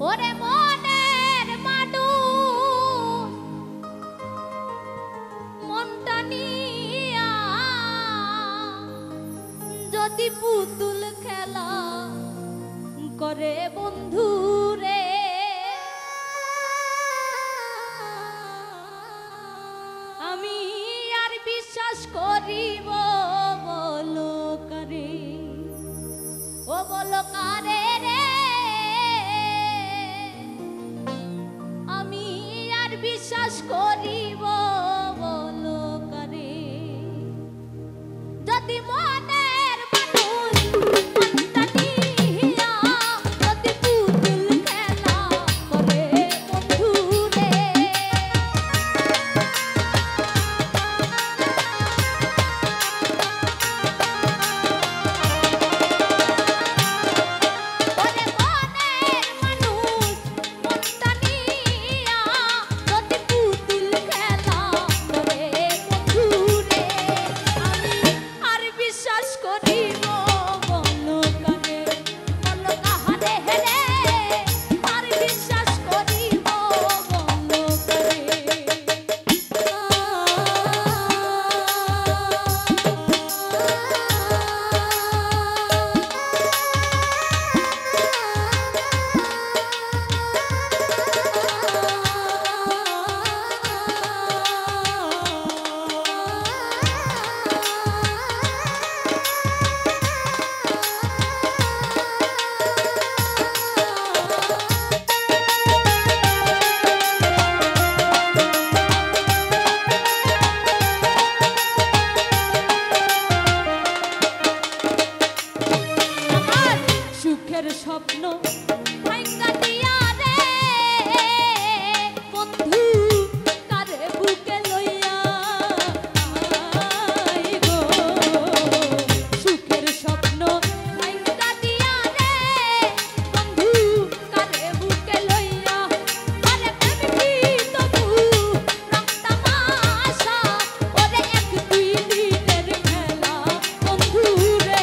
ওরে মনের মানুষ মনটা নিয়া যদি পুতুল খেলা করে বন্ধু রে আমি আর বিশ্বাস করিব বলো করে ও বলো কারে রে আমি আর বিশ্বাস করিব বলো করে যদি মনের মানুষ মনটা নিয়া যদি পুতুল খেলা করে বন্ধু রে ওরে মনের মানুষ মনটা নিয়া যদি পুতুল খেলা করে বন্ধু রে আমি আর বিশ্বাস করিব বলো কারে বলো কাহারে রে আর বিশ্বাস করিব বলো কারে আমার সুখের স্বপ্ন ভাঙ্গা দিয়া রে বন্ধু কারে বুকে লইয়া আই গো সুখের স্বপ্ন ভাঙ্গা দিয়া রে বন্ধু কারে বুকে লইয়া আরে প্রেম কি তবু রং তামাশা ওরে এক দুই দিনের খেলা বন্ধু রে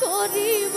করিব